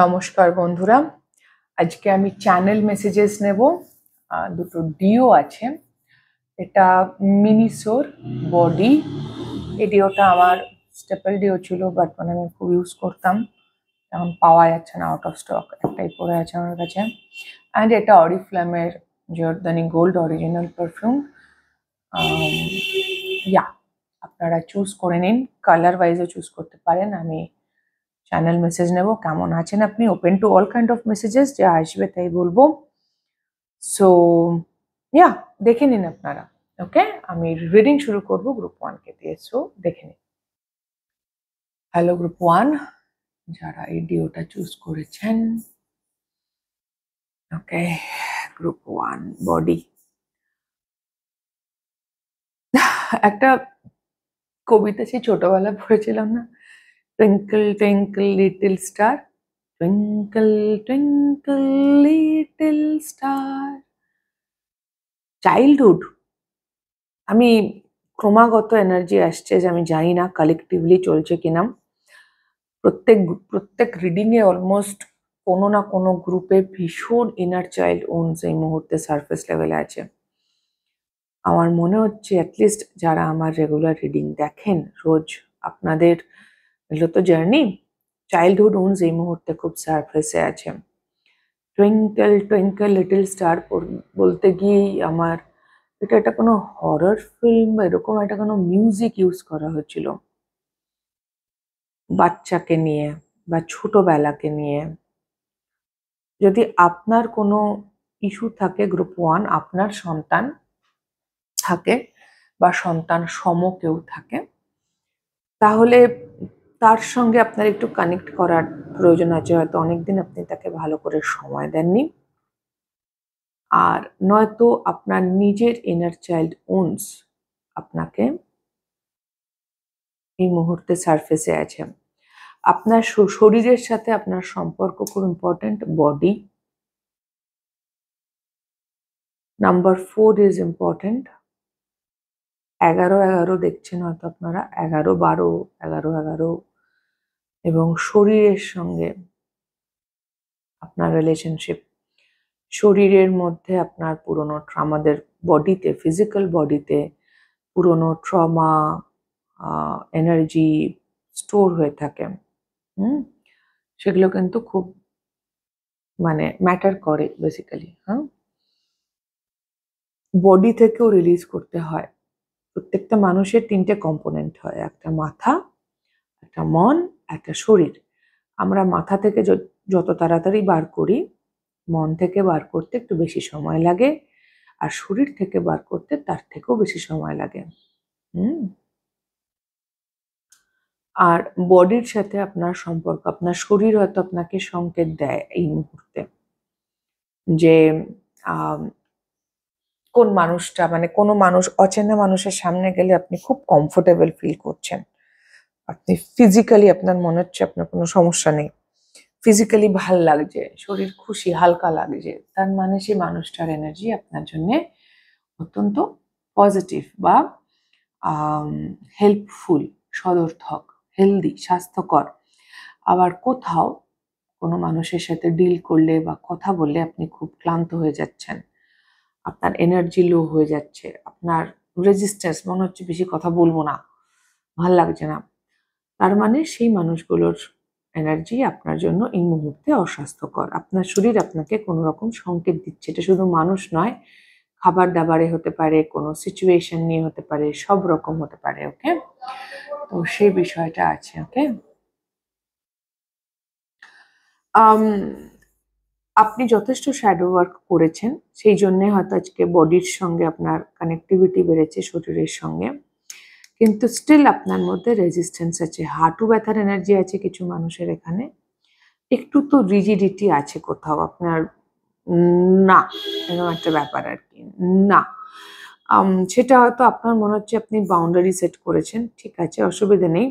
নমস্কার বন্ধুরা, আজকে আমি চ্যানেল মেসেজেস নেব। দুটো ডিও আছে, এটা মিনিসোর বডি। এই ডিওটা আমার স্টেপল ডিও ছিল, বাট মানে আমি খুব ইউজ করতাম, এখন পাওয়া যাচ্ছে না, আউট অফ স্টক, একটাই পড়ে আছে আমার কাছে। অ্যান্ড এটা অরিফ্লেমের জর্দানি গোল্ড অরিজিনাল পারফিউম। ইয়া, আপনারা চুজ করে নিন, কালার ওয়াইজও চুজ করতে পারেন। আমি চ্যানেল মেসেজ নেব, কেমন আছেন আপনি, open to all kind of messages, যা আসবে তাই বলবো। সো ইয়া, দেখে নিন আপনারা। ওকে, আমি রিডিং শুরু করব গ্রুপ 1 কে দিয়ে। সো দেখে নিন। হ্যালো গ্রুপ 1, যারা এই ডিওটা চুজ করেছেন। ওকে, গ্রুপ 1 বডি। একটা কবিতা সেই ছোটবেলায় পড়েছিলাম না, twinkle twinkle little star, twinkle twinkle little star. Childhood, আমি ক্রমাগত এনার্জি আসছে, যে আমি জানি না কালেকটিভলি চলছে কিনা। প্রত্যেক রিডিং এ অলমোস্ট কোনো না কোনো গ্রুপে ভীষণ ইনার চাইল্ড ওনস এই মুহূর্তে সারফেস লেভেলে আছে। আমার মনে হচ্ছে অ্যাটলিস্ট যারা আমার রেগুলার রিডিং দেখেন রোজ, আপনাদের এগুলো তো জার্নি, চাইল্ডহুড ওনস এই মুহূর্তে খুব সারফেসে আছে। টুইঙ্কল টুইঙ্কল লিটল স্টার বলতে গিয়েই আমার এটা একটা কোনো হরর ফিল্ম, এরকম একটা কোনো মিউজিক ইউজ করা হয়েছিল বাচ্চাকে নিয়ে বা ছোটবেলাকে নিয়ে। যদি আপনার কোনো ইস্যু থাকে গ্রুপ 1, আপনার সন্তান থাকে বা সন্তান সম কেউ থাকে, তাহলে তার সঙ্গে আপনার একটু কানেক্ট করার প্রয়োজন আছে। হয়তো অনেকদিন আপনি তাকে ভালো করে সময় দেননি, আর নয়তো আপনার নিজের ইনার চাইল্ড ওনস আপনাকে এই মুহূর্তে সারফেসে আছে। আপনার শরীরের সাথে আপনার সম্পর্ক খুব important, body. Number 4 is important. 11-11 দেখছেন হয়তো আপনারা, 11-12, 11-11, এবং শরীরের সঙ্গে আপনার রিলেশনশিপ। শরীরের মধ্যে আপনার পুরনো আমাদের বডিতে, ফিজিক্যাল বডিতে পুরনো ট্রমা, এনার্জি স্টোর হয়ে থাকে। সেগুলো কিন্তু খুব মানে ম্যাটার করে বেসিক্যালি। বডি থেকেও রিলিজ করতে হয়। প্রত্যেকটা মানুষের 3টে কম্পোনেন্ট হয়, একটা মাথা, একটা মন, একটা শরীর। আমরা মাথা থেকে যত তাড়াতাড়ি বার করি, মন থেকে বার করতে একটু বেশি সময় লাগে, আর শরীর থেকে বার করতে তার থেকেও বেশি সময় লাগে। আর বডির সাথে আপনার সম্পর্ক, আপনার শরীর হয়তো আপনাকে সংকেত দেয় এই মুহূর্তে যে কোন মানুষটা, মানে কোনো মানুষ, অচেনা মানুষের সামনে গেলে আপনি খুব কমফোর্টেবল ফিল করছেন, আপনি ফিজিক্যালি আপনার মনে হচ্ছে আপনার কোনো সমস্যা নেই, ফিজিক্যালি ভাল লাগছে, শরীর খুশি হালকা লাগছে, তার মানে সেই মানুষটার এনার্জি আপনার জন্য অত্যন্ত পজিটিভ বা হেল্পফুল, সদর্থক, হেলদি, স্বাস্থ্যকর। আবার কোথাও কোনো মানুষের সাথে ডিল করলে বা কথা বললে আপনি খুব ক্লান্ত হয়ে যাচ্ছেন, আপনার এনার্জি লো হয়ে যাচ্ছে, আপনার রেজিস্ট্যান্স, মনে হচ্ছে বেশি কথা বলবো না, ভাল লাগছে না, তার মানে সেই মানুষগুলোর এনার্জি আপনার জন্য এই মুহূর্তে অস্বাস্থ্যকর। আপনার শরীর আপনাকে কোনো রকম সংকেত দিচ্ছে। এটা শুধু মানুষ নয়, খাবার দাবারে হতে পারে, কোনো সিচুয়েশন নিয়ে হতে পারে, সব রকম হতে পারে। ওকে, তো সেই বিষয়টা আছে। ওকে, আপনি যথেষ্ট শ্যাডো ওয়ার্ক করেছেন, সেই জন্যে হয়তো আজকে বডির সঙ্গে আপনার কানেক্টিভিটি বেড়েছে, শরীরের সঙ্গে, কিন্তু স্টিল আপনার মধ্যে রেজিস্ট্যান্স আছে, হাঁটু ব্যথার এনার্জি আছে কিছু মানুষের এখানে, একটু তো রিজিডিটি আছে কোথাও আপনার, না এরকম একটা ব্যাপার আর কি, না সেটা হয়তো আপনার মনে হচ্ছে আপনি বাউন্ডারি সেট করেছেন, ঠিক আছে, অসুবিধা নেই,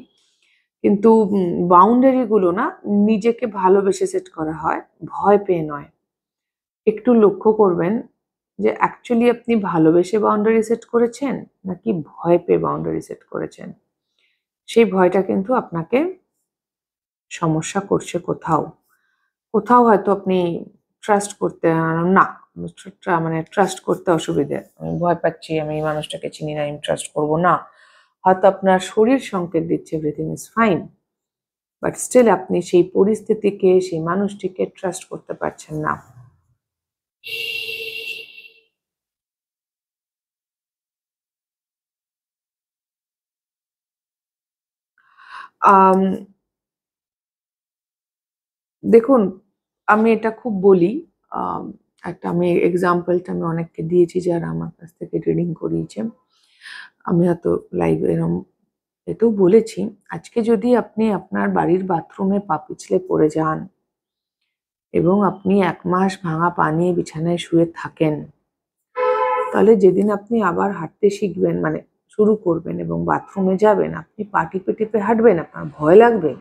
কিন্তু বাউন্ডারিগুলো না নিজেকে ভালোবেসে সেট করা হয়, ভয় পেয়ে নয়। একটু লক্ষ্য করবেন যে অ্যাকচুয়ালি আপনি ভালোবেসে বাউন্ডারি সেট করেছেন নাকি ভয় পেয়ে বাউন্ডারি সেট করেছেন। সেই ভয়টা কিন্তু আপনাকে সমস্যা করছে কোথাও। কোথাও হয়তো আপনি ট্রাস্ট করতে না, মানে ট্রাস্ট করতে অসুবিধে, আমি ভয় পাচ্ছি, আমি এই মানুষটাকে চিনি না, আমি ট্রাস্ট করবো না। হয়তো আপনার শরীর সংকেত দিচ্ছে everything is fine, but still আপনি সেই পরিস্থিতিকে, সেই মানুষটিকে ট্রাস্ট করতে পারছেন না। আম, দেখুন, আমি এটা খুব বলি, আম, একটা আমি এক্সাম্পলটা আমি অনেককে দিয়েছি যারা আমার কাছ থেকে রিডিং করিয়েছে। আমি হয়তো লাইভ এরম এতেও বলেছি, আজকে যদি আপনি আপনার বাড়ির বাথরুমে পা পিছলে পড়ে যান এবং আপনি 1 মাস ভাঙা পা নিয়ে বিছানায় শুয়ে থাকেন, তাহলে যেদিন আপনি আবার হাঁটতে শিখবেন, মানে শুরু করবেন এবং বাথরুমে যাবেন, আপনি পা টিপে টিপে হাঁটবেন, আপনার ভয় লাগবে।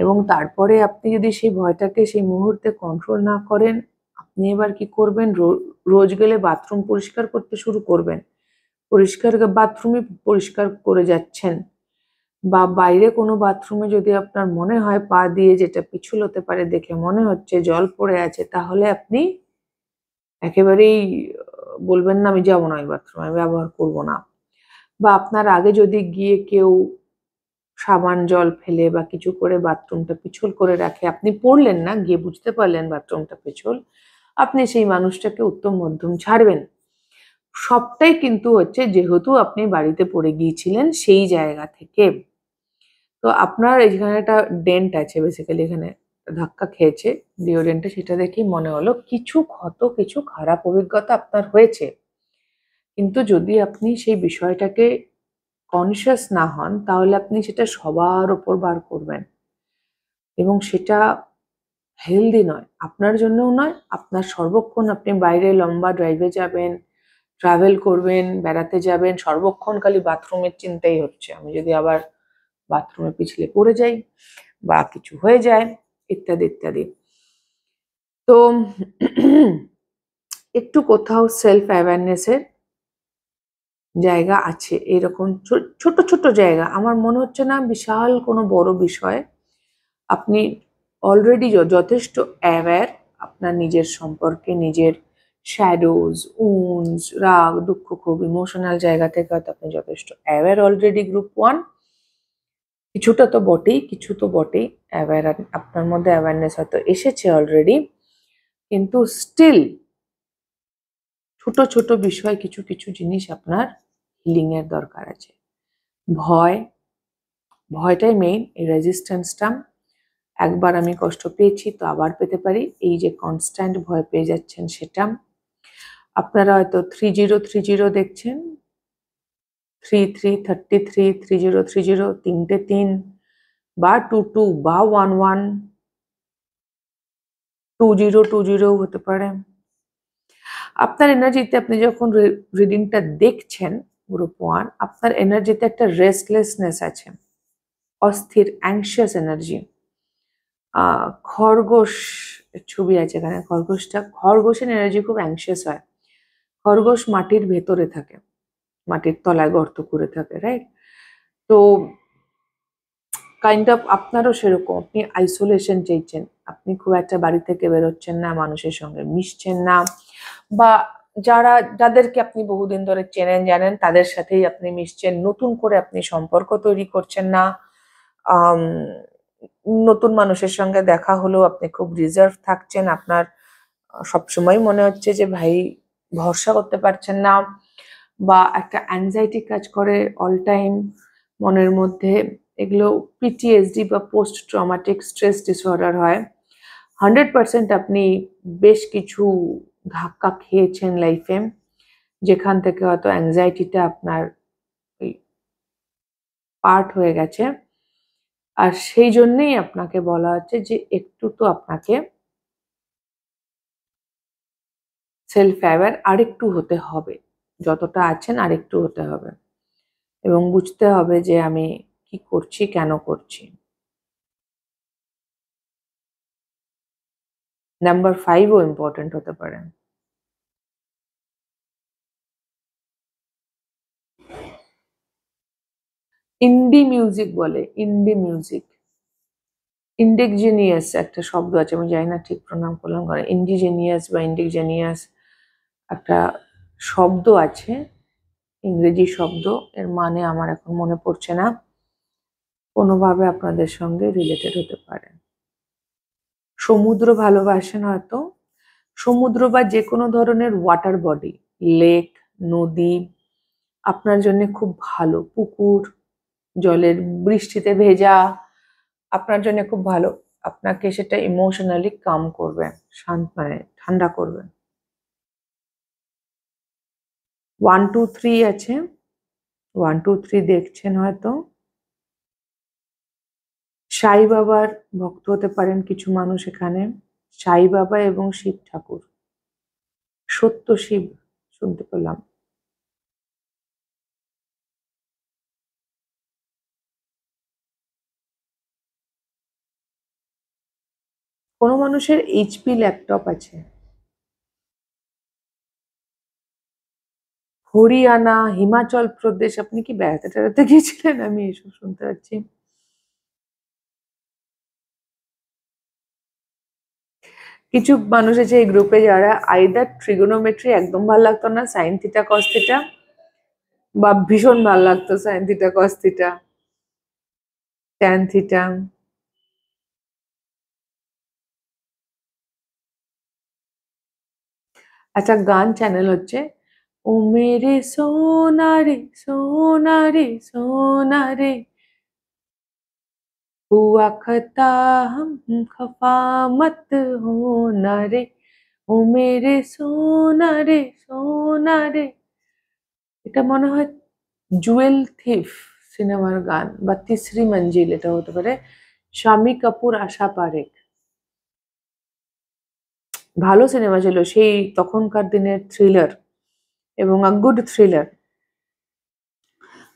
এবং তারপরে আপনি যদি সেই ভয়টাকে সেই মুহূর্তে কন্ট্রোল না করেন, আপনি এবার কি করবেন, রোজ গেলে বাথরুম পরিষ্কার করতে শুরু করবেন, পরিষ্কার বাথরুমে পরিষ্কার করে যাচ্ছেন, বা বাইরে কোনো বাথরুমে যদি আপনার মনে হয় পা দিয়ে যেটা পিছল হতে পারে দেখে মনে হচ্ছে জল পড়ে আছে, তাহলে আপনি একেবারেই বলবেন না আমি যাবো না ওই বাথরুমে, আমি ব্যবহার করবো না। বা আপনার আগে যদি গিয়ে কেউ সাবান জল ফেলে বা কিছু করে বাথরুমটা পিছল করে রাখে, আপনি পড়লেন না, গিয়ে বুঝতে পারলেন বাথরুমটা পিছল, আপনি সেই মানুষটাকে উত্তম মধ্যম ছাড়বেন। সবটাই কিন্তু হচ্ছে যেহেতু আপনি বাড়িতে পড়ে গিয়েছিলেন সেই জায়গা থেকে। তো আপনার এখানে একটা ডেন্ট আছে, বেসিক্যালি এখানে ধাক্কা খেয়েছে ডিওডেন্টে, সেটা দেখেই মনে হলো কিছু ক্ষত, কিছু খারাপ অভিজ্ঞতা আপনার হয়েছে। কিন্তু যদি আপনি সেই বিষয়টাকে কনসিয়াস না হন, তাহলে আপনি সেটা সবার ওপর বার করবেন এবং সেটা হেলদি নয়, আপনার জন্যও নয়। আপনার সর্বক্ষণ আপনি বাইরে লম্বা ড্রাইভে যাবেন, ট্রাভেল করবেন, বেড়াতে যাবেন, সর্বক্ষণ খালি বাথরুমের চিন্তাই হচ্ছে, আমি যদি আবার বাথরুমে পিছলে পড়ে যাই বা কিছু হয়ে যায়, ইত্যাদি ইত্যাদি। তো একটু কোথাও সেলফ অ্যাওয়ারনেসের জায়গা আছে, এরকম ছোট ছোট জায়গা, আমার মনে হচ্ছে না বিশাল কোনো বড় বিষয়। আপনি অলরেডি যথেষ্ট অ্যাওয়্যার আপনার নিজের সম্পর্কে, নিজের শ্যাডোজ, উন্স, রাগ, দুঃখ, খুব ইমোশনাল জায়গা থেকে হয়তো আপনি যথেষ্ট অ্যাওয়্যার অলরেডি, গ্রুপ 1। কিছুটা তো বটেই, কিছু তো বটেই অ্যাওয়্যার, আপনার মধ্যে অ্যাওয়ারনেস হয়তো এসেছে অলরেডি, কিন্তু স্টিল ছোট ছোট বিষয়, কিছু কিছু জিনিস আপনার হিলিং এর দরকার আছে। ভয়, ভয়টাই মেইন, এই রেজিস্ট্যান্সটা। একবার আমি কষ্ট পেয়েছি তো আবার পেতে পারি, এই যে কনস্ট্যান্ট ভয় পেয়ে যাচ্ছেন সেটা। আপনারা হয়তো 3030 দেখছেন, 3333, 3030, 3 বা 22 বা 11, 2020 হতে পারে। আপনার এনার্জিতে আপনি যখন রিডিংটা দেখছেন গ্রুপ 1, আপনার এনার্জিতে একটা রেস্টলেসনেস আছে, অস্থির, অ্যাংশিয়াস এনার্জি। খরগোশ ছবি আছে এখানে, খরগোশের এনার্জি খুব অ্যাংশিয়াস হয়। খরগোশ মাটির ভেতরে থাকে, মাটির তলায় গর্ত করে থাকে, রাইট? তো কাইন্ড অফ আপনারও সেরকম, আপনি আইসোলেশন চাইছেন, আপনি খুব একটা বাড়ি থেকে বেরোচ্ছেন না, মানুষের সঙ্গে মিশছেন না, বা যাদেরকে আপনি বহুদিন ধরে চেনেন জানেন তাদের সাথেই আপনি মিশছেন, নতুন করে আপনি সম্পর্ক তৈরি করছেন না। আম, নতুন মানুষের সঙ্গে দেখা হলেও আপনি খুব রিজার্ভ থাকছেন, আপনার সবসময় মনে হচ্ছে যে ভাই ভরসা করতে পারছেন না, বা একটা অ্যাংজাইটি কাজ করে অল টাইম মনের মধ্যে। এগুলো পিটিএসডি বা পোস্ট ট্রমাটিক স্ট্রেস ডিসঅর্ডার হয়। 100% আপনি বেশ কিছু ধাক্কা খেয়েছেন লাইফে, যেখান থেকে হয়তো অ্যাংজাইটিটা আপনার পার্ট হয়ে গেছে। আর সেই জন্যেই আপনাকে বলা হচ্ছে যে একটু তো আপনাকে সেলফ অ্যাওয়্যার আরেকটু হতে হবে, যতটা আছেন আরেকটু হতে হবে, এবং বুঝতে হবে যে আমি কি করছি, কেন করছি। নাম্বার 5ও ইম্পর্টেন্ট হতে পারে। ইন্ডি মিউজিক বলে, ইন্ডি মিউজিক। ইন্ডিজিনিয়াস একটা শব্দ আছে, আমি জানি না ঠিক প্রণাম করলাম করে, ইন্ডিজেনিয়াস বা ইন্ডিজেনিয়াস একটা শব্দ আছে, ইংরেজি শব্দ, এর মানে আমার এখন মনে পড়ছে না, কোনোভাবে আপনাদের সঙ্গে রিলেটেড হতে পারে। সমুদ্র ভালোবাসেন হয়তো, সমুদ্র বা যে কোনো ধরনের ওয়াটার বডি, লেক, নদী আপনার জন্য খুব ভালো, পুকুর, জলের বৃষ্টিতে ভেজা আপনার জন্য খুব ভালো, আপনাকে সেটা ইমোশনালি কাম করবে, শান্ত মানে ঠান্ডা করবে। 1 2 3 আছে, 1 2 3 দেখছেন হয়তো। সাই বাবার ভক্ত হতে পারেন কিছু মানুষ এখানে, সাই বাবা এবং শিব ঠাকুর, সত্য শিব শুনতে পেলাম। কোনো মানুষের এইচপি ল্যাপটপ আছে। হরিয়ানা, হিমাচল প্রদেশ, আপনি কি বেড়াতে টেড়াতে গিয়েছিলেন? আমি এসব শুনতে পাচ্ছি। কিছু মানুষ আছে এই গ্রুপে যারা আইদার ট্রিগোনোমেট্রি একদম ভালো লাগতো না, সাইন থিটা কস থিটা, বা ভীষণ ভালো লাগতো sine theta cos theta, tan theta. আচ্ছা, গান চ্যানেল হচ্ছে ও মেরে সোনা রে সোনা রে সোনা রে, हुआ खता हम खफा मत होना रे, ও মেরে সোনা রে সোনা রে। এটা মনে হয় জুয়েল থিফ সিনেমার গান, বা তিসরি মঞ্জিল এটা হতে পারে, শামি কাপুর, আশা পারেখ। ভালো সিনেমা ছিল সেই তখনকার দিনের থ্রিলার, এবং a good thriller,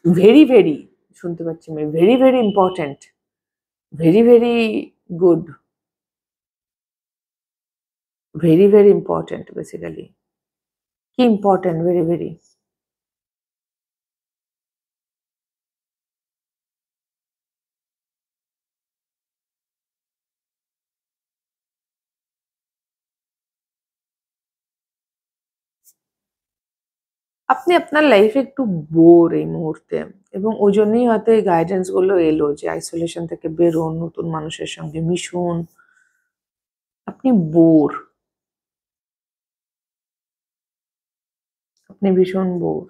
very very, শুনতে পাচ্ছি আমি, very very important, very very good, very very important basically. কি ইম্পর্টেন্ট? Very very. আপনি আপনার লাইফে একটু বোর এই মুহূর্তে, এবং ওই জন্যই হয়তো এই গাইডেন্স গুলো এলো যে আইসোলেশন থেকে বেরোন, নতুন মানুষের সঙ্গে মিশুন। আপনি বোর, আপনি ভীষণ বোর।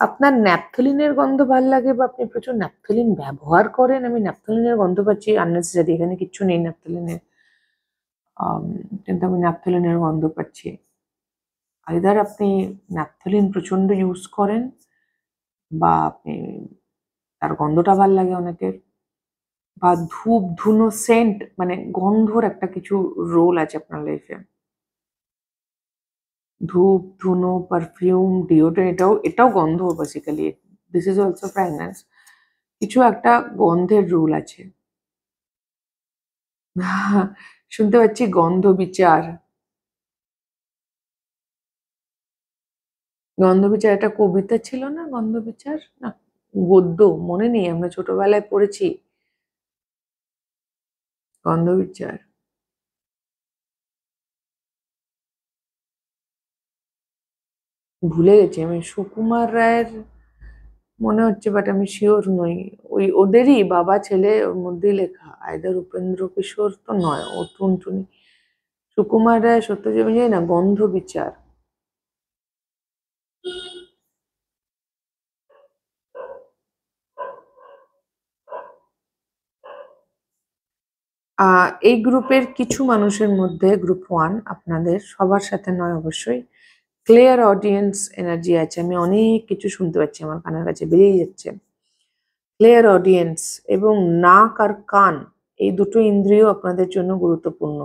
আপনার ন্যাপথলিনের গন্ধ ভাল লাগে, বা আপনি প্রচুর ন্যাপথলিন ব্যবহার করেন, আমি ন্যাপথলিনের গন্ধ পাচ্ছি আননেসেসারি, এখানে কিচ্ছু নেই ন্যাপথলিনের, কিন্তু আমি ন্যাপথলিনের গন্ধ পাচ্ছি। আইদার আপনি ন্যাপথলিন প্রচন্ড ইউজ করেন, বা আপনি তার গন্ধটা ভাল লাগে অনেকের, বা ধূপ ধুনো সেন্ট, মানে গন্ধর একটা কিছু রোল আছে আপনার লাইফে। ধূপ ধুনো, পারফিউম, ডিওড্রেন্ট, এটাও এটাও গন্ধ basically, this is also fragrance. কিছু একটা গন্ধের রোল আছে। শুনতে পাচ্ছি গন্ধ বিচার। গন্ধ বিচার একটা কবিতা ছিল না, গন্ধ বিচার না গদ্য, মনে নেই, আমরা ছোটবেলায় পড়েছি গন্ধ বিচার। ভুলে গেছি আমি, সুকুমার রায়ের মনে হচ্ছে, বাট আমি শিওর নই। ওই ওদেরই বাবা ছেলে ওর মধ্যেই লেখা, আইদার উপেন্দ্র কিশোর তো নয়, ও টুনটুনি, সুকুমার রায়, সত্যজিৎ, আমি জানি না, গন্ধ বিচার। এই গ্রুপের কিছু মানুষের মধ্যে, গ্রুপ 1 আপনাদের সবার সাথে নয় অবশ্যই, ক্লিয়ার অডিয়েন্স এনার্জি আছে, আমি অনেক কিছু শুনতে পাচ্ছি, আমার কানের কাছে বেরিয়ে যাচ্ছে। ক্লিয়ার অডিয়েন্স এবং নাক আর কান, এই দুটো ইন্দ্রিয় আপনাদের জন্য গুরুত্বপূর্ণ।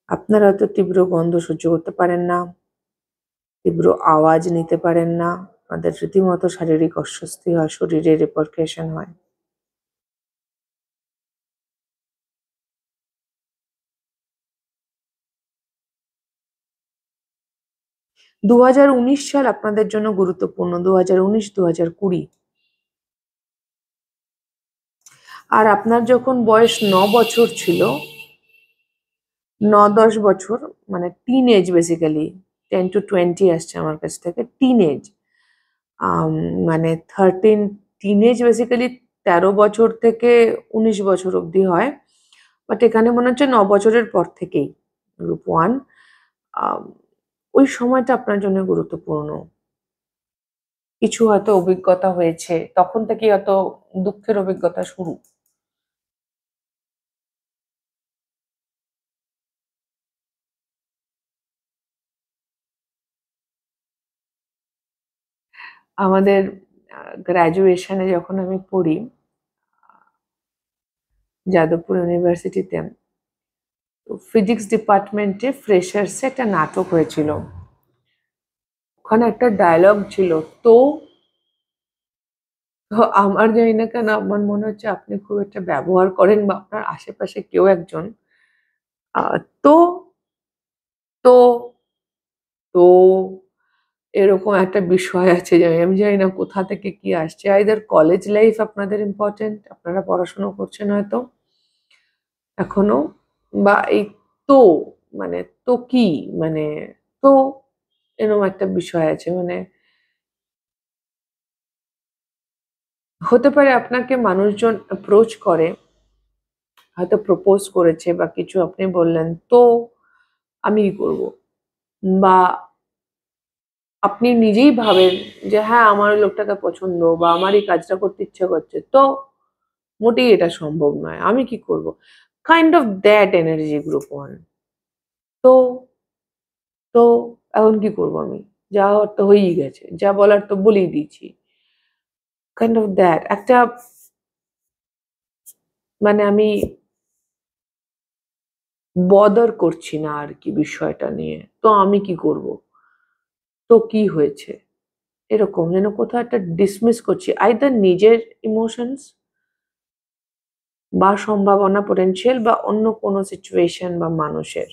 আপনারা হয়তো তীব্র গন্ধ সহ্য করতে পারেন না, তীব্র আওয়াজ নিতে পারেন না, আপনাদের রীতিমতো শারীরিক অস্বস্তি হয়, শরীরে রিপারকেশন হয়। 2019 সাল আপনাদের জন্য গুরুত্বপূর্ণ, 2019 2020। আর আপনার যখন বয়স 9 বছর ছিল, 9-10 বছর, মানে টিন এজ বেসিক্যালি, 10 to 20 আসছে আমার কাছ থেকে, টিন এজ, মানে 13, টিন এজ বেসিক্যালি 13 বছর থেকে 19 বছর অবধি হয়, বাট এখানে মনে হচ্ছে 9 বছরের পর থেকেই গ্রুপ 1। ওই সময়টা আপনার জন্য গুরুত্বপূর্ণ। কিছু হয়তো অভিজ্ঞতা হয়েছে, তখন থেকেই হয়তো দুঃখের অভিজ্ঞতা শুরু। আমাদের গ্র্যাজুয়েশনে যখন আমি পড়ি যাদবপুর ইউনিভার্সিটিতে, তো ফিজিক্স ডিপার্টমেন্টে ফ্রেশার্সে একটা নাটক হয়েছিল। ওখানে একটা ডায়লগ ছিল, তো তো আমার জানি না কেন আমার মনে হচ্ছে আপনি খুব একটা ব্যবহার করেন, বা আপনার আশেপাশে কেউ একজন তো তো তো এরকম একটা বিষয় আছে, যে আমি জানি না কোথা থেকে কি আসছে। আইদার কলেজ লাইফ আপনাদের ইম্পর্টেন্ট, আপনারা পড়াশোনা করছেন হয়তো এখনো, বা এই তো, মানে তো কি, মানে তো এরকম একটা বিষয় আছে। মানে হতে পারে আপনাকে মানুষজন অ্যাপ্রোচ করে, হয়তো প্রপোজ করেছে বা কিছু, আপনি বললেন তো আমি কি করবো, বা আপনি নিজেই ভাবেন যে হ্যাঁ আমার ওই লোকটাকে পছন্দ, বা আমার এই কাজটা করতে ইচ্ছে করছে, তো মোটেই এটা সম্ভব নয়, আমি কি করব, kind of that energy group 1। তো তো এখন কি করব আমি, যা হওয়ার তো হয়েই গেছে, যা বলার তো বলেই দিয়েছি, কাইন্ড অফ দ্যাট একটা, মানে আমি বদার করছি না আর কি বিষয়টা নিয়ে, তো আমি কি করব, তো কি হয়েছে, এরকম যেন কোথাও একটা ডিসমিস করছি আইদার নিজের ইমোশনস বা সম্ভাবনা, পোটেনশিয়াল, বা অন্য কোনো সিচুয়েশন বা মানুষের।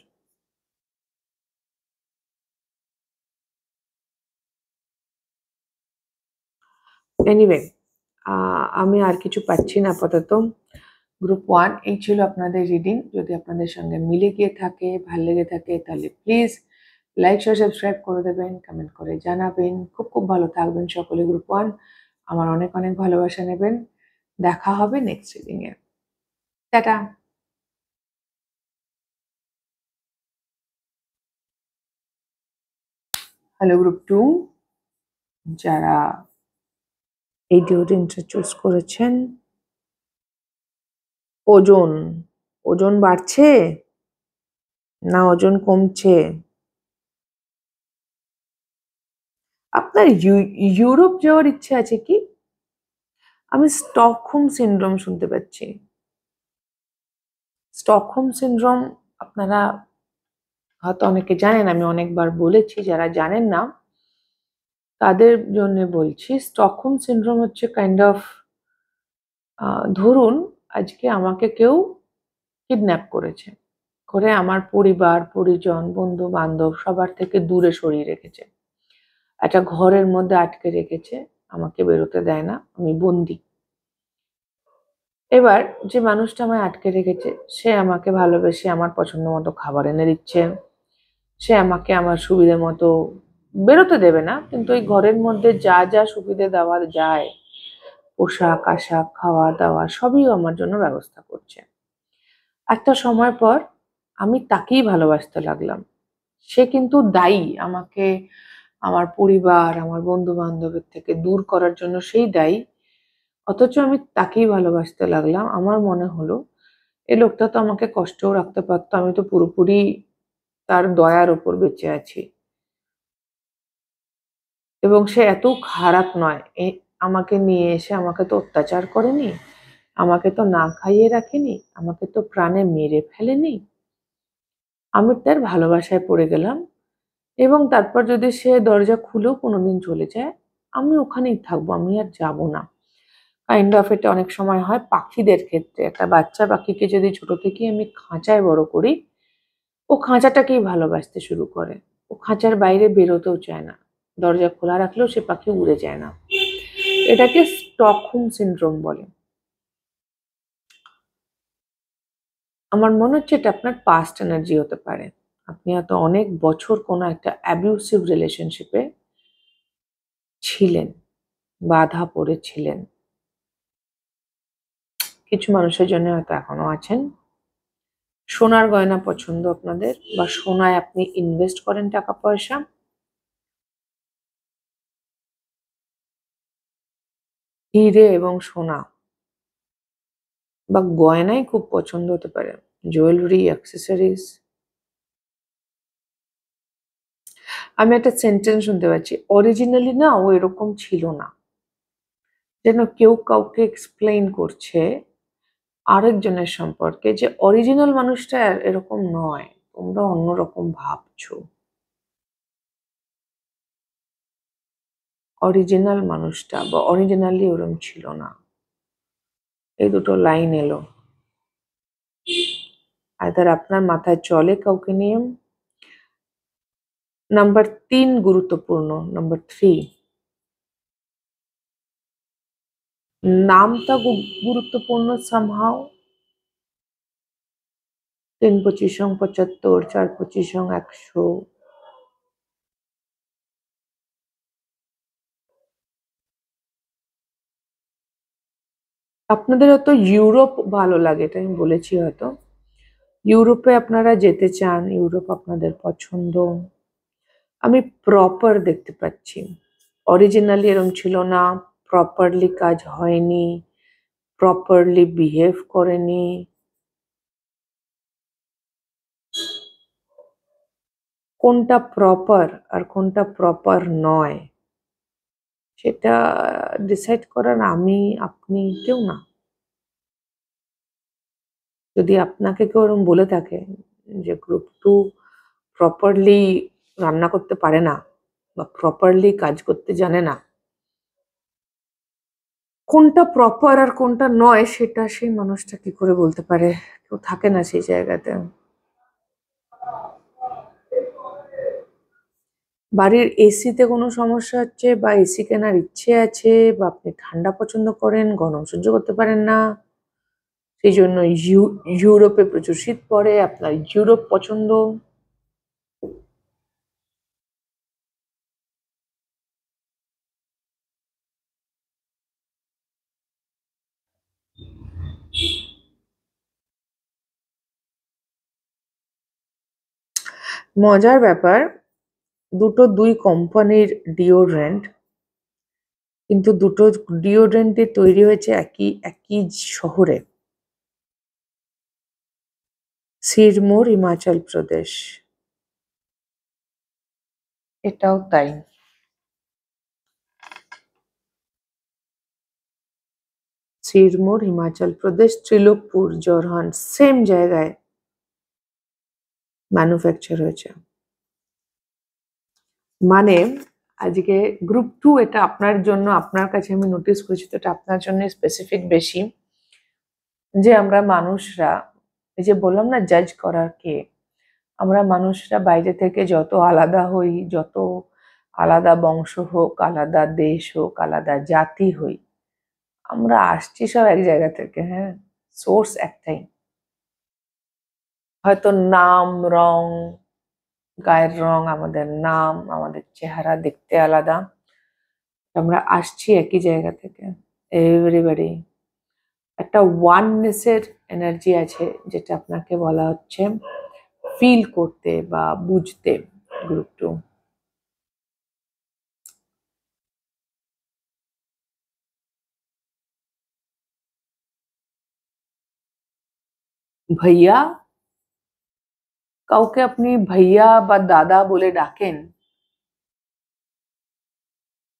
এনিওয়ে, আমি আর কিছু পাচ্ছি না আপাতত। গ্রুপ 1 এই ছিল আপনাদের রিডিং। যদি আপনাদের সঙ্গে মিলে গিয়ে থাকে, ভাল লেগে থাকে, তাহলে প্লিজ লাইক শেয়ার সাবস্ক্রাইব করে দেবেন, কমেন্ট করে জানাবেন। খুব খুব ভালো থাকবেন সকলে গ্রুপ 1। আমার অনেক অনেক ভালোবাসা নেবেন। দেখা হবে next reading a. Tata. Hello group 2, যারা এই ডিওড্রেন্টটা চুজ করেছেন, ওজন, ওজন বাড়ছে না ওজন কমছে? আপনার ইউরোপ যাওয়ার ইচ্ছে আছে কি? আমি স্টকহোম সিনড্রোম শুনতে পাচ্ছি। স্টকহোম সিনড্রোম আপনারা হয়তো অনেকে জানেন, আমি অনেকবার বলেছি, যারা জানেন না তাদের জন্য বলছি। স্টকহোম সিনড্রোম হচ্ছে কাইন্ড অফ, ধরুন আজকে আমাকে কেউ কিডন্যাপ করেছে, করে আমার পরিবার পরিজন বন্ধু বান্ধব সবার থেকে দূরে সরিয়ে রেখেছে, একটা ঘরের মধ্যে আটকে রেখেছে, আমাকে বেরোতে দেয় না, আমি বন্দি। এবার যে মানুষটা আমায় আটকে রেখেছে, সে আমাকে ভালোবেসে আমার পছন্দ মতো খাবার এনে দিচ্ছে, সে আমাকে আমার সুবিধে মতো বেরোতে দেবে না, কিন্তু ওই ঘরের মধ্যে যা যা সুবিধে দেওয়া যায়, পোশাক আশাক খাওয়া দাওয়া সবই আমার জন্য ব্যবস্থা করছে। একটা সময় পর আমি তাকেই ভালোবাসতে লাগলাম। সে কিন্তু দায়ী, আমাকে আমার পরিবার আমার বন্ধু বান্ধবের থেকে দূর করার জন্য সেই দায়ী। অথচ আমি তাকেই ভালোবাসতে লাগলাম। আমার মনে হলো এই লোকটা তো আমাকে কষ্টও রাখতে পারতো, আমি তো পুরোপুরি তার দয়ার ওপর বেঁচে আছি, এবং সে এত খারাপ নয়। আমাকে নিয়ে এসে আমাকে তো অত্যাচার করেনি, আমাকে তো না খাইয়ে রাখেনি, আমাকে তো প্রাণে মেরে ফেলেনি। আমি তার ভালোবাসায় পড়ে গেলাম, এবং তারপর যদি সে দরজা খুলেও কোনোদিন চলে যায়, আমি ওখানেই থাকবো, আমি আর যাব না। কাইন্ড অফ এটা অনেক সময় হয় পাখিদের ক্ষেত্রে। একটা বাচ্চা পাখিকে যদি ছোট থেকেই আমি খাঁচায় বড় করি, ও খাঁচাটাকেই ভালোবাসতে শুরু করে, ও খাঁচার বাইরে বেরোতেও চায় না, দরজা খোলা রাখলেও সে পাখি উড়ে যায় না। এটাকে স্টকহোম সিনড্রোম বলে। আমার মনে হচ্ছে এটা আপনার পাস্ট এনার্জি হতে পারে। আপনি হয়তো অনেক বছর কোনো একটা অ্যাবিউসিভ রিলেশনশিপে ছিলেন, বাধা পড়েছিলেন। কিছু মানুষের জন্য হয়তো এখনো আছেন। সোনার গয়না পছন্দ আপনাদের, বা সোনায় আপনি ইনভেস্ট করেন টাকা পয়সা। হিরে এবং সোনা বা গয়নাই খুব পছন্দ হতে পারে, জুয়েলারি, অ্যাক্সেসরিজ। আমি একটা সেন্টেন্স শুনতে পাচ্ছি, অরিজিনালি না ও এরকম ছিল না, যেন কেউ কাউকে এক্সপ্লেইন করছে আরেকজনের সম্পর্কে যে অরিজিনাল মানুষটা এরকম নয়, তোমরা অন্যরকম ভাবছো। অরিজিনাল মানুষটা বা অরিজিনালি ওরম ছিল না। এই দুটো লাইন এলো, আইদার আপনার মাথায় চলে কাউকে নিয়ে। নাম্বার 3 গুরুত্বপূর্ণ, নাম্বার 3 নামটা গুরুত্বপূর্ণ সামহাও। 3 25 75, 4 25 100। আপনাদের হয়তো ইউরোপ ভালো লাগে, এটা আমি বলেছি হয়তো। ইউরোপে আপনারা যেতে চান, ইউরোপ আপনাদের পছন্দ। আমি প্রপার দেখতে পাচ্ছি, অরিজিনালি এরম ছিল না, প্রপারলি কাজ হয়নি, প্রপারলি বিহেভ করেনি। কোনটা প্রপার আর কোনটা প্রপার নয় সেটা ডিসাইড করার আমি আপনি কেউ না। যদি আপনাকে কেউ এরকম বলে থাকে যে গ্রুপ 2 প্রপারলি রান্না করতে পারে না বা প্রপারলি কাজ করতে জানে না, কোনটা প্রপার আর কোনটা নয় সেটা সেই মানুষটা কি করে বলতে পারে? কেউ থাকে না সেই জায়গাতে। বাড়ির এসিতে কোনো সমস্যা হচ্ছে, বা এসি কেনার ইচ্ছে আছে, বা আপনি ঠান্ডা পছন্দ করেন, গরম সহ্য করতে পারেন না, সেই জন্য ইউরোপে প্রচুর শীত পড়ে, আপনার ইউরোপ পছন্দ। মজার ব্যাপার, দুই কোম্পানির ডিওড্রেন্ট, কিন্তু দুটো ডিওড্রেন্টই তৈরি হয়েছে একই একই শহরে, সিরমোর, হিমাচল প্রদেশ। এটাও তাই। সিরমোর, হিমাচল প্রদেশ, ত্রিলোকপুর, জোরহাট, সেম জায়গায় ম্যানুফ্যাকচার হয়েছে। মানে আজকে গ্রুপ 2 এটা আপনার জন্য, আপনার কাছে আমি নোটিস করেছি, তো এটা আপনার জন্য স্পেসিফিক বেশি। যে আমরা মানুষরা, এই যে বললাম না জাজ করার কে, আমরা মানুষরা বাইরে থেকে যত আলাদা হই, যত আলাদা বংশ হোক, আলাদা দেশ হোক, আলাদা জাতি হই, আমরা আসছি সব এক জায়গা থেকে। হ্যাঁ, সোর্স একটাই, হয়তো নাম, রং, গায়ের রং, আমাদের নাম, আমাদের চেহারা দেখতে আলাদা, আমরা আসছি একই জায়গা থেকে। এভরিবডি একটা ওয়াননেসের এনার্জি আছে, যেটা আপনাকে বলা হচ্ছে ফিল করতে বা বুঝতে। গ্রুপ 2 ভাইয়া, কাউকে আপনি ভাইয়া বা দাদা বলে ডাকেন,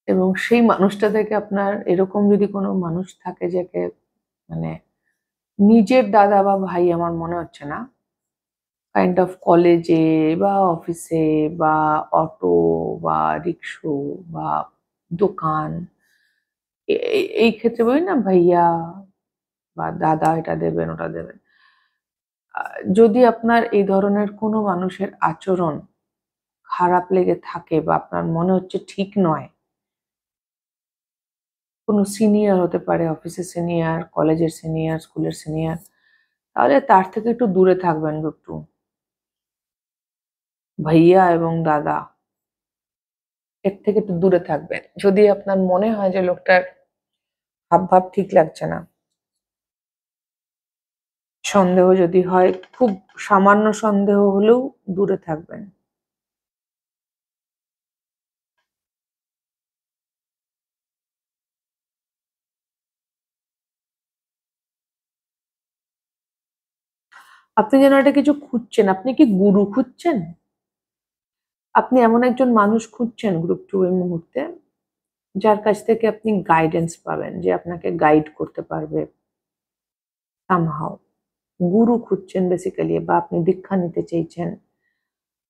এবং সেই মানুষটা থেকে আপনার এরকম যদি কোনো মানুষ থাকে যাকে মানে নিজের দাদা বা ভাই আমার মনে হচ্ছে না, কাইন্ড অফ কলেজে বা অফিসে বা অটো বা রিক্সো বা দোকান, এই ক্ষেত্রে বলি না ভাইয়া বা দাদা, এটা দেবেন ওটা দেবেন। যদি আপনার এই ধরনের কোনো মানুষের আচরণ খারাপ লেগে থাকে বা আপনার মনে হচ্ছে ঠিক নয়, কোনো সিনিয়র হতে পারে, অফিসের সিনিয়র, কলেজের সিনিয়র, স্কুলের সিনিয়র, তাহলে তার থেকে একটু দূরে থাকবেন গ্রুপ 2। ভাইয়া এবং দাদা এর থেকে একটু দূরে থাকবেন। যদি আপনার মনে হয় যে লোকটার হাবভাব ঠিক লাগছে না, সন্দেহ যদি হয়, খুব সামান্য সন্দেহ হলেও দূরে থাকবেন। আপনি যেন একটা কিছু খুঁজছেন। আপনি কি গুরু খুঁজছেন? আপনি এমন একজন মানুষ খুঁজছেন গ্রুপ 2 এই মুহূর্তে, যার কাছ থেকে আপনি গাইডেন্স পাবেন, যে আপনাকে গাইড করতে পারবে সামহাউ। গুরু খুঁজছেন বেসিক্যালি, বা আপনি দীক্ষা নিতে চেয়েছেন,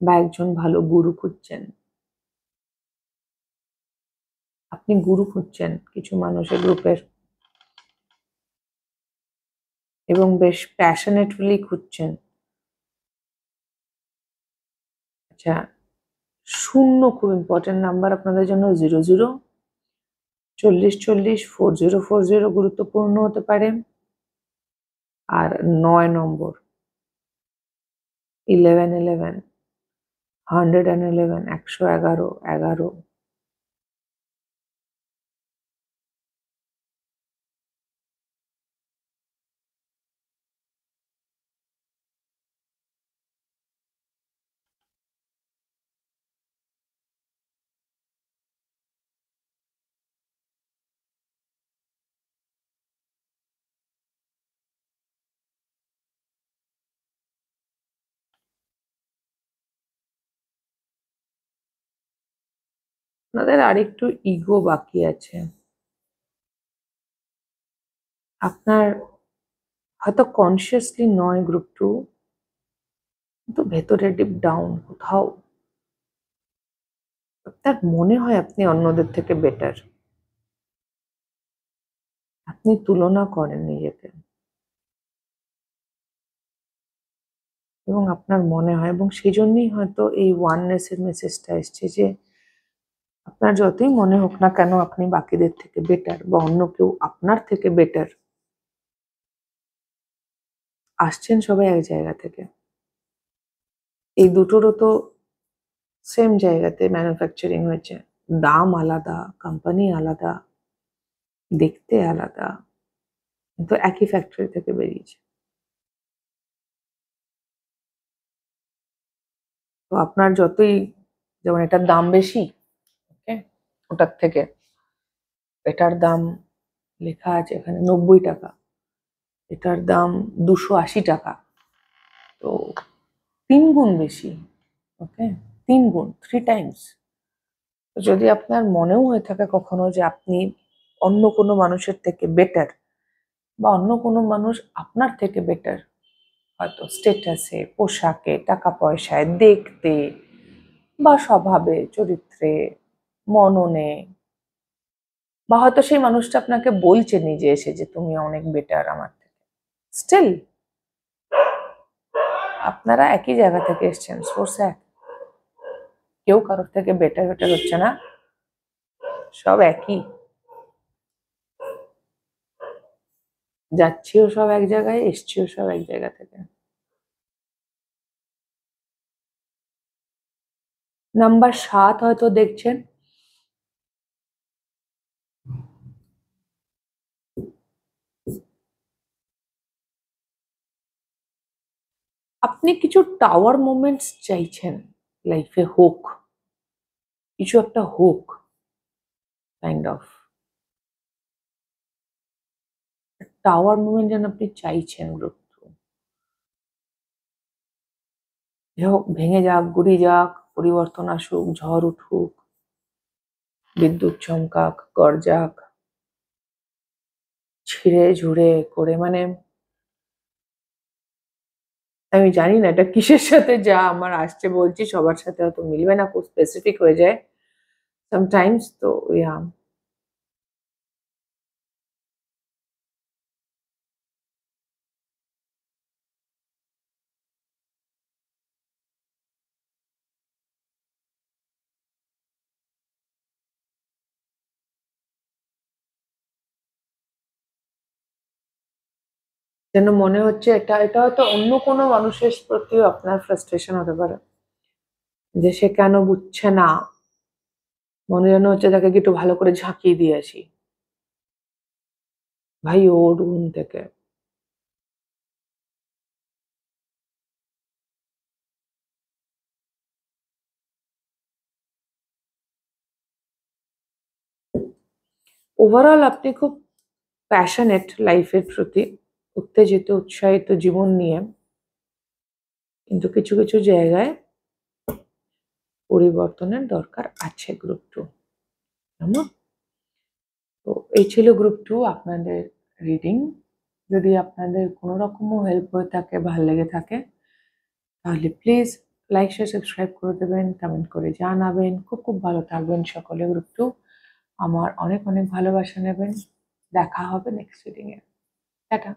বা একজন ভালো গুরু খুঁজছেন। আপনি গুরু খুঁজছেন কিছু মানুষের গ্রুপের, এবং বেশ প্যাশনেটলি খুঁজছেন। আচ্ছা, 0 খুব ইম্পর্টেন্ট নাম্বার আপনাদের জন্য। 00, 4040, 4040 গুরুত্বপূর্ণ হতে পারে। আর 9 নম্বর, 1111, 111, 111, 11। আপনাদের আরেকটু ইগো বাকি আছে। আপনার হয়তো কনসিয়াসলি নয় গ্রুপ 2, কিন্তু ভেতরে ডিপ ডাউন কোথাও আপনার মনে হয় আপনি অন্যদের থেকে বেটার। আপনি তুলনা করেন নিজেকে, এবং আপনার মনে হয়, এবং সেই জন্যই হয়তো এই ওয়াননেস এর মেসেজটা এসছে, যে আপনার যতই মনে হোক না কেন আপনি বাকিদের থেকে বেটার, বা অন্য কেউ আপনার থেকে বেটার, আসছেন সবাই এক জায়গা থেকে। এই দুটোরও তো সেম জায়গাতে ম্যানুফ্যাকচারিং হয়েছে। দাম আলাদা, কোম্পানি আলাদা, দেখতে আলাদা, কিন্তু একই ফ্যাক্টরি থেকে বেরিয়েছে। তো আপনার যতই, যেমন এটার দাম বেশি, ওকে, ওটার থেকে এটার দাম লেখা আছে এখানে 90 টাকা, এটার দাম 280 টাকা, তো 3 গুণ বেশি। ওকে, 3 গুণ, 3 টাইমস। যদি আপনার মনেও হয়ে থাকে কখনো যে আপনি অন্য কোনো মানুষের থেকে বেটার, বা অন্য কোনো মানুষ আপনার থেকে বেটার, হয়তো স্টেটাসে, পোশাকে, টাকা পয়সায়, দেখতে, বা স্বভাবে, চরিত্রে, মননে, বা হয়তো সেই মানুষটা আপনাকে বলছে নিজে এসে যে তুমি অনেক বেটার আমার থেকে, স্টিল আপনারা একই জায়গা থেকে এসছেন, সোর্স এক। কেউ কারোর থেকে বেটার বেটার হচ্ছে না, সব একই। যাচ্ছিও সব এক জায়গায়, এসছিও সব এক জায়গা থেকে। নাম্বার 7 হয়তো দেখছেন। আপনি কিছু টাওয়ার মোমেন্টস চাইছেন লাইফে, হোক কিছু একটা, হোক কাইন্ড অফ টাওয়ার মোমেন্ট যেন আপনি চাইছেন গ্রুপ 2। হোক, ভেঙে যাক, গুড়ি যাক, পরিবর্তন আসুক, ঝড় উঠুক, বিদ্যুৎ চমকাক, গর্জাক, ছিঁড়ে ঝুড়ে করে, মানে আমি জানি না এটা কিসের সাথে, যা আমার আসছে বলছি সবার সাথে হয়তো মিলবে না, খুব স্পেসিফিক হয়ে যায় সামটাইমস, তো ইয়া। যেন মনে হচ্ছে এটা এটা হয়তো অন্য কোনো মানুষের প্রতিও আপনার ফ্রাস্ট্রেশন হতে পারে, যে সে কেন বুঝছে না, মনে যেন হচ্ছে তাকে কি একটু ভালো করে ঝাঁকিয়ে দিয়ে আসি, ভাই ওর রুম থেকে। ওভারঅল আপনি খুব প্যাশনেট লাইফের প্রতি, উত্তেজিত উৎসাহিত জীবন নিয়ে, কিন্তু কিছু কিছু জায়গায় পরিবর্তনের দরকার আছে গ্রুপ টু। কেমন? তো এই ছিল গ্রুপ টু আপনাদের রিডিং। যদি আপনাদের কোনো রকমও হেল্প হয়ে থাকে, ভালো লেগে থাকে, তাহলে প্লিজ লাইক শেয়ার সাবস্ক্রাইব করে দেবেন, কমেন্ট করে জানাবেন। খুব খুব ভালো থাকবেন সকলে। গ্রুপ টু আমার অনেক অনেক ভালোবাসা নেবেন। দেখা হবে নেক্সট রিডিং এ। টাটা।